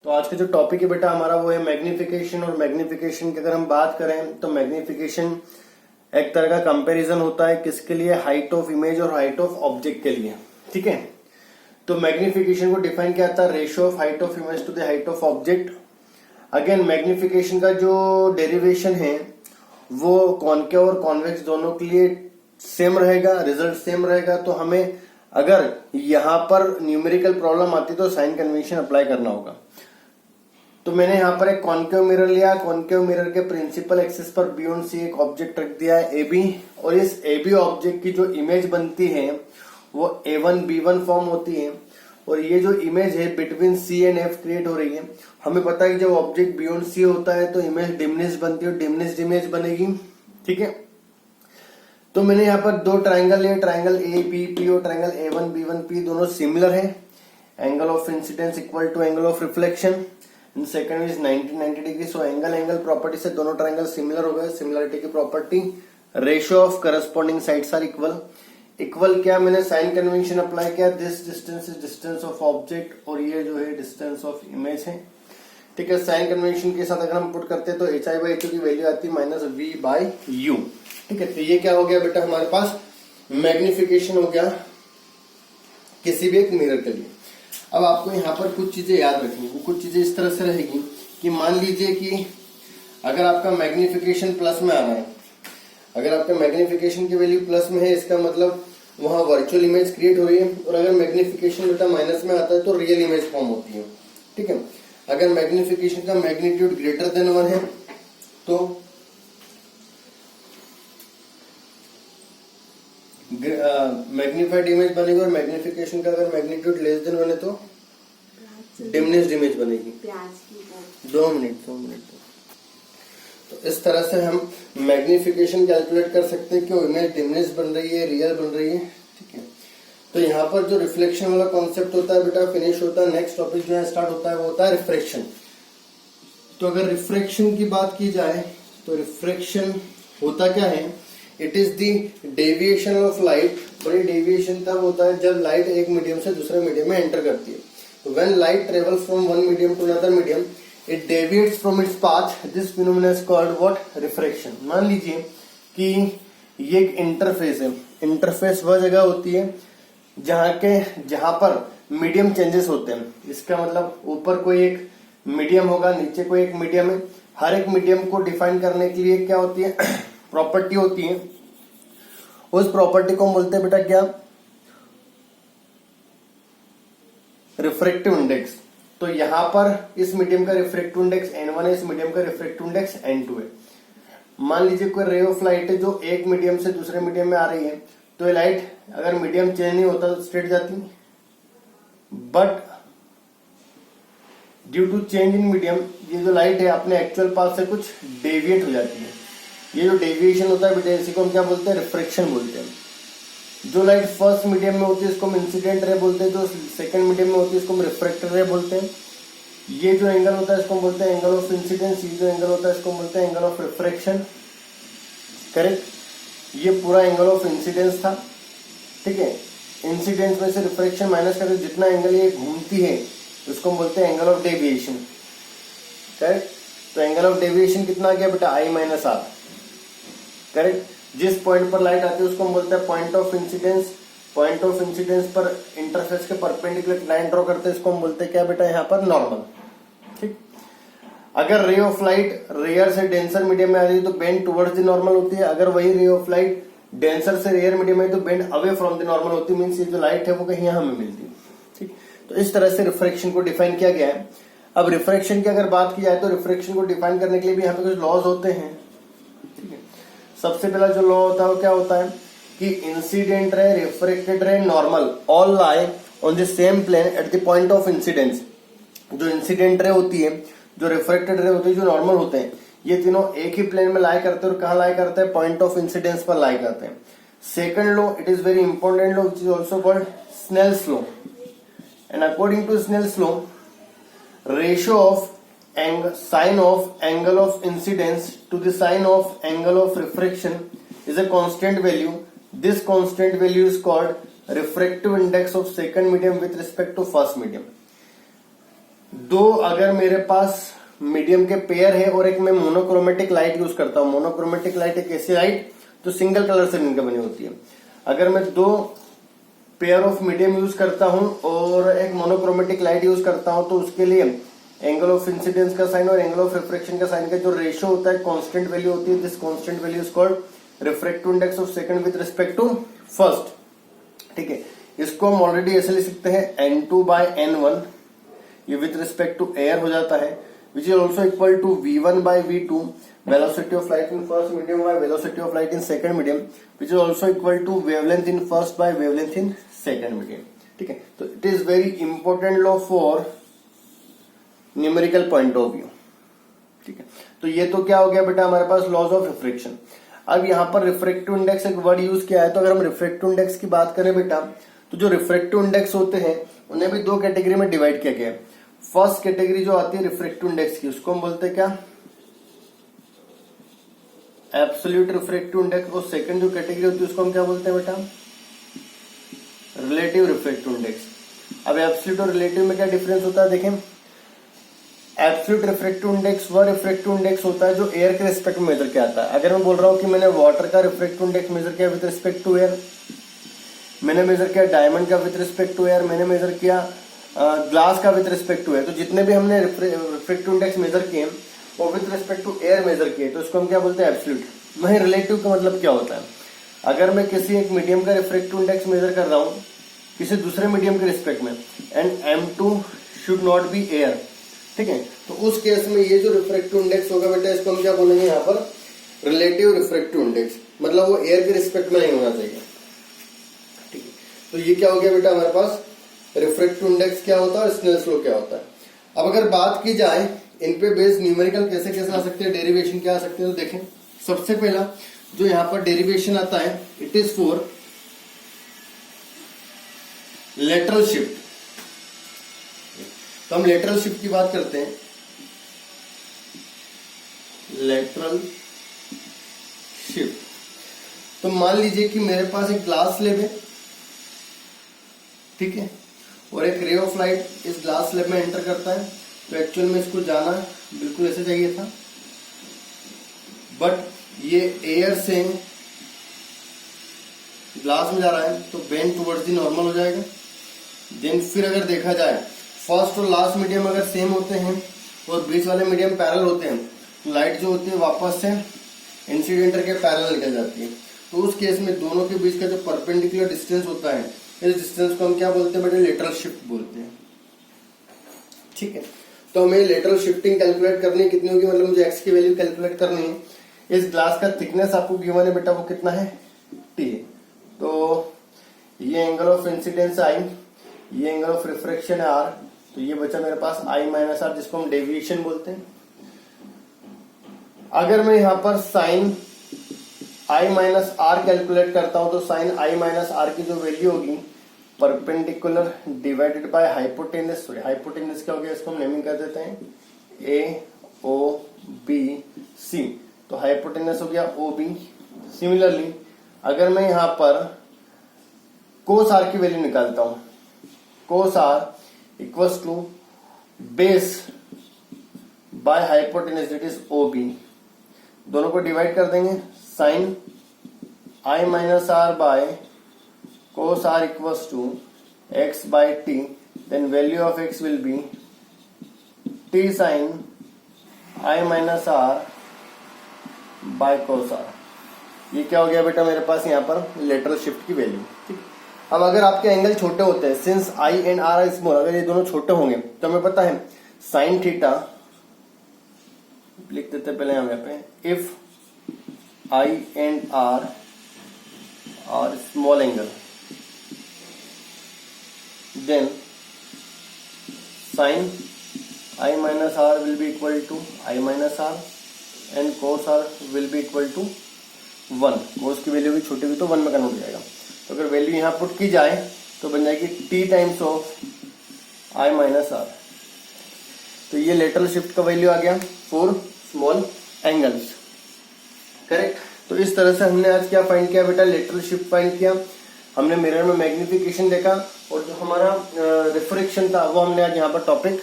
तो आज का जो टॉपिक है बेटा हमारा वो है मैग्निफिकेशन। और मैग्निफिकेशन की अगर हम बात करें तो मैग्निफिकेशन एक तरह का कंपैरिजन होता है किसके लिए, हाइट ऑफ इमेज और हाइट ऑफ ऑब्जेक्ट के लिए। ठीक है, तो मैग्निफिकेशन को डिफाइन किया जाता है ratio of height of image to the height of object. Again magnification का जो डेरिवेशन है वो कॉनकेव और कॉन्वेक्स दोनों के लिए सेम रहेगा, रिजल्ट सेम रहेगा। तो हमें अगर यहां पर न्यूमेरिकल प्रॉब्लम आती तो साइन कन्वेंशन अप्लाई करना होगा। तो मैंने यहां पर एक कॉनकेव मिरर लिया, कॉनकेव मिरर के प्रिंसिपल एक्सिस पर बियॉन्ड सी एक ऑब्जेक्ट रख दिया है AB, और इस AB ऑब्जेक्ट की जो इमेज बनती है वो A1 B1 फॉर्म होती है, और ये जो इमेज है between C and F create हो रही है। हमें पता है कि जब ऑब्जेक्ट बियॉन्ड C होता है तो इमेज डिमिनिश बनती है, डिमिनिश्ड इमेज बनेगी। ठीक है, तो मैंने यहाँ पर दो ट्राइंगल लिए, ट्राइंगल ABP और ट्राइंगल A1 B1 P दोनों सिमिलर है। Angle of incidence equal to angle of reflection in second is 90 degree. So angle property से दोनों ट्राइंगल सिमिलर हो गए। सिमिलरिटी की property, ratio of corresponding sides are equal. Equal क्या, मैंने sine convention apply किया, this distance is distance of object और ये जो है डिस्टेंस ऑफ इमेज है। ठीक है, साइन कन्वेंशन के साथ अगर हम पुट करते हैं तो HI/2 की वैल्यू आती है -V/U। ठीक है, तो ये क्या हो गया बेटा, हमारे पास मैग्निफिकेशन हो गया किसी भी एक मिरर के लिए। अब आपको यहाँ पर कुछ चीजें याद रखनी, वो कुछ चीजें इस तरह से रहेगी कि मान लीजिए कि अगर आपका मैग्निफिकेशन प्लस में आ रहा है, अगर आपका मैग्निफिकेशन की वैल्यू प्लस में है इसका मतलब वहां वर्चुअल इमेज क्रिएट हो रही है, और अगर मैग्निफिकेशन बेटा माइनस में आता है तो रियल इमेज फॉर्म होती है। ठीक है, अगर मैग्निफिकेशन का मैग्नीट्यूड ग्रेटर देन 1 है तो मैग्निफाइड इमेज बनेगी, और मैग्निफिकेशन का अगर मैग्नीट्यूड लेस देन 1 है तो डिमिनिश्ड इमेज बनेगी। 2 मिनट। तो इस तरह से हम मैग्निफिकेशन कैलकुलेट कर सकते हैं कि वो इमेज डिमिनिश्ड बन रही है, रियल बन रही है। ठीक है, तो यहाँ पर जो रिफ्लेक्शन वाला कॉन्सेप्ट होता है बेटा फिनिश होता है। नेक्स्ट टॉपिक जो है स्टार्ट होता है वो होता है रिफ्रैक्शन। तो अगर रिफ्रैक्शन की बात की जाए तो रिफ्रैक्शन होता क्या है, it is the deviation of light. बड़ी डेविएशन तब होता है जब लाइट एक मीडियम से दूसरे मीडियम में एंटर करती है। तो when light travels from one medium to another medium it deviates from its path, this phenomena is called what, refraction. मान लीजिए कि ये एक इंटरफेस है। इंटरफेस वह जगह होती है जहां पर मीडियम चेंजेस होते हैं। इसका मतलब ऊपर कोई एक मीडियम होगा, नीचे कोई एक मीडियम है। हर एक मीडियम को डिफाइन करने के लिए क्या होती है, प्रॉपर्टी होती है। उस प्रॉपर्टी को हम बोलते हैं बेटा क्या, रिफ्रैक्टिव इंडेक्स। तो यहां पर इस मीडियम का रिफ्रैक्टिव इंडेक्स N1 है, इस मीडियम का रिफ्रैक्टिव इंडेक्स N2 है। मान लीजिए कोई रे ऑफ लाइट है जो एक मीडियम से दूसरे मीडियम में आ रही है, तो ये लाइट अगर मीडियम चेंज नहीं होता तो स्ट्रेट जाती, but due to change in medium ये जो लाइट है अपने एक्चुअल पाथ से कुछ डेविएट हो जाती है। ये जो डेविएशन होता है बेटा इसी को हम क्या बोलते हैं, रिफ्रैक्शन बोलते हैं। जो लाइट फर्स्ट मीडियम में होती है इसको हम इंसिडेंट रे बोलते हैं, जो सेकंड मीडियम में होती है इसको हम रिफ्रैक्टेड रे बोलते हैं। ये जो एंगल होता है इसको हम बोलते हैं एंगल ऑफ इंसिडेंस, ये जो एंगल होता है इसको हम बोलते हैं एंगल ऑफ रिफ्रैक्शन। करेक्ट, ये पूरा एंगल ऑफ इंसिडेंस था। ठीक है, इंसिडेंस में से रिफ्रैक्शन माइनस करके जितना एंगल ये घूमती है उसको हम बोलते हैं एंगल ऑफ डेविएशन। करेक्ट, तो एंगल ऑफ डेविएशन कितना गया बेटा, I-R। करेक्ट, जिस पॉइंट पर लाइट आती है उसको हम बोलते हैं point of incidence. Point of incidence पर इंटरफेस के परपेंडिकुलर लाइन ड्रॉ करते हैं, इसको हम बोलते हैं क्या बेटा, यहाँ पर नॉर्मल। ठीक, अगर रे ऑफ लाइट रेयर से डेंसर मीडियम में आ रही है तो बेंड टुवर्ड्स द नॉर्मल होती है। अगर वही रे ऑफ लाइट डेंसर से रेयर मीडियम में तो bend away from the normal होती है। मीन्स ये जो लाइट है वो कहीं यहाँ हमें मिलती है। ठीक, तो इस तरह से रिफ्रैक्शन को डिफाइन किया गया है। अब रिफ्रैक्शन की अगर बात की जाए तो रिफ्रैक्शन को डिफाइन करने के लिए भी यहाँ पे कुछ लॉज होते हैं। ठीक है, सबसे पहला जो लॉ होता है वो क्या होता है कि incident ray, refracted ray, normal all lie on the same plane at the point of incidence. जो इंसिडेंट रे होती है, जो रिफ्रैक्टेड रे होती है, जो नॉर्मल होते हैं, ये तीनों एक ही प्लेन में लाई करते हैं। और कहाँ लाई करते हैं, पॉइंट ऑफ इंसिडेंस पर लाई करते हैं। Second law, it is very important law which is also called Snell's law. And according to Snell's law, ratio of sine of angle of incidence to the sine of angle of refraction is a constant value. This constant value is called refractive index of second medium with respect to first medium. दो अगर मेरे पास medium के pair है और एक मैं monochromatic light use करता हूं, मोनोक्रोमेटिक लाइट एक ऐसी लाइट जो सिंगल कलर से मिलकर बनी होती है। अगर मैं दो पेयर ऑफ मीडियम यूज करता हूं और एक मोनोक्रोमेटिक लाइट यूज करता हूं तो उसके लिए एंगल ऑफ इंसिडेंस का साइन और एंगल ऑफ रिफ्रैक्शन का साइन का जो रेशियो होता है कांस्टेंट वैल्यू होती है। This constant value is called refractive index of second with respect to first. ठीक है, इसको हम ऑलरेडी ऐसे लिख सकते हैं N2/N1, ये विद रिस्पेक्ट टू एयर हो जाता है, which is also equal to V1/V2 velocity of light in first medium by velocity of light in second medium, which is also equal to wavelength in first by wavelength in second medium। ठीक है, तो it is very important law for numerical point of view. ठीक है, तो ये तो क्या हो गया बेटा हमारे पास लॉज ऑफ रिफ्रैक्शन। अब यहाँ पर रिफ्रैक्टिव इंडेक्स एक वर्ड यूज किया है, तो अगर हम रिफ्रैक्टिव इंडेक्स की बात करें बेटा तो जो रिफ्रैक्टिव इंडेक्स होते हैं उन्हें भी दो कैटेगरी में डिवाइड किया गया है। फर्स्ट कैटेगरी जो आती है रिफ्रैक्टिव इंडेक्स की, उसको हम बोलते हैं क्या, एब्सोल्यूट रिफ्रैक्टिव इंडेक्स। और सेकंड जो कैटेगरी होती है उसको हम क्या बोलते हैं बेटा, रिलेटिव रिफ्रैक्टिव इंडेक्स। अब एब्सोल्यूट और रिलेटिव में क्या डिफरेंस होता है, देखें एब्सोल्यूट रिफ्रैक्टिव इंडेक्स वह रिफ्रैक्टिव इंडेक्स होता है जो एयर के रिस्पेक्ट में मेजर किया जाता है। अगर मैं बोल रहा हूं कि मैंने वाटर का रिफ्रैक्टिव इंडेक्स मेजर किया विद रिस्पेक्ट टू एयर, मैंने मेजर किया डायमंड का विद रिस्पेक्ट टू एयर, मैंने मेजर किया ग्लास का विद रिस्पेक्ट टू एयर, तो जितने भी हमने रिफ्रैक्टिव इंडेक्स मेजर किए वो with respect to air measure किए, तो इसको हम क्या बोलते हैं, एब्सोल्यूट। वहीं रिलेटिव का मतलब क्या होता है, अगर मैं किसी एक मीडियम का रिफ्रैक्टिव इंडेक्स मेजर कर रहा हूं किसी दूसरे मीडियम के रिस्पेक्ट में and M2 should not be air, ठीक है, तो उस केस में ये जो रिफ्रैक्टिव इंडेक्स होगा बेटा इसको हम क्या बोलेंगे यहाँ पर, रिलेटिव रिफ्रैक्टिव इंडेक्स, मतलब वो एयर के रिस्पेक्ट में नहीं होना चाहिए। ठीक है, तो ये क्या हो गया बेटा हमारे पास रिफ्रैक्टिव इंडेक्स क्या होता है और स्नेल्स लॉ क्या होता है। अब अगर बात की जाए इन पे बेस्ड न्यूमेरिकल कैसे कैसे आ सकते हैं, डेरिवेशन क्या आ सकते हैं, तो देखें सबसे पहला जो यहाँ पर डेरिवेशन आता है it is for lateral shift. तो हम लेटरल शिफ्ट की बात करते हैं, लेटरल शिफ्ट। तो मान लीजिए कि मेरे पास एक ग्लास स्लैब है, ठीक है, और एक रे ऑफ लाइट इस ग्लास स्लैब में एंटर करता है, तो एक्चुअल में इसको जाना बिल्कुल ऐसे चाहिए था, बट ये एयर से ग्लास में जा रहा है तो बेंड टुवर्ड्स दी नॉर्मल हो जाएगा। देन फिर अगर देखा जाए फर्स्ट और लास्ट मीडियम अगर सेम होते हैं और बीच वाले मीडियम पैरेलल होते हैं तो लाइट जो होती है वापस से इंसिडेंटर के पैरेलल निकल जाती है। तो उस केस में दोनों के बीच का जो परपेंडिकुलर डिस्टेंस होता है इस डिस्टेंस को हम क्या बोलते हैं बेटा, लेटरल शिफ्ट बोलते हैं। ठीक है, तो हमें लेटरल शिफ्टिंग कैलकुलेट करनी है, कितनी होगी, मतलब मुझे एक्स की वैल्यू कैलकुलेट करनी है। इस ग्लास का थिकनेस आपको गिवन है बेटा, वो कितना है, T। तो ये एंगल ऑफ इंसिडेंस I, ये एंगल ऑफ रिफ्रैक्शन है R, तो ये बचा मेरे पास I माइनस R, जिसको हम डेविएशन बोलते हैं। अगर मैं यहाँ पर sine I minus R calculate करता हूं तो साइन I माइनस R की जो वैल्यू होगी perpendicular divided by hypotenuse, sorry hypotenuse क्या हो गया, इसको हम नेमिंग कर देते हैं AOBC, तो हाइपोटेनस हो गया OB। सिमिलरली अगर मैं यहां पर कोस R की वैल्यू निकालता हूं, cos R equals to base by hypotenuse that is OB, दोनों को डिवाइड कर देंगे, sine I minus R by cos R equals to x by t, then value of x will be t sin I minus R by cos R। ये क्या हो गया बेटा मेरे पास यहाँ पर लेटरल शिफ्ट की वैल्यू। ठीक, अब अगर आपके एंगल छोटे होते हैं, since I and R are small, अगर ये दोनों छोटे होंगे तो हमें पता है साइन थीटा, लिख देते पहले हम यहाँ पे, if I and R are small angle then sin I minus R will be equal to I minus R and cos R will be equal to 1। cos की वैल्यू भी छोटी हुई तो 1 में कन्वर्ट हो जाएगा। तो अगर वैल्यू यहाँ पुट की जाए तो बन जाएगी t times of I minus R। तो ये लेटरल शिफ्ट का वैल्यू आ गया फॉर स्मॉल एंगल्स, करेक्ट। तो इस तरह से हमने आज क्या फाइंड किया बेटा, लेटरल शिफ्ट फाइंड किया। हमने मिरर में मैग्निफिकेशन देखा और जो हमारा रिफ्रैक्शन था वो हमने आज यहाँ पर टॉपिक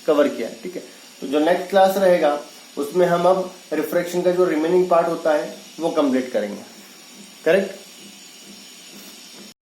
कवर किया है, ठीक है। तो जो नेक्स्ट क्लास रहेगा उसमें हम अब रिफ्रैक्शन का जो रिमेनिंग पार्ट होता है वो कंप्लीट करेंगे, करेक्ट।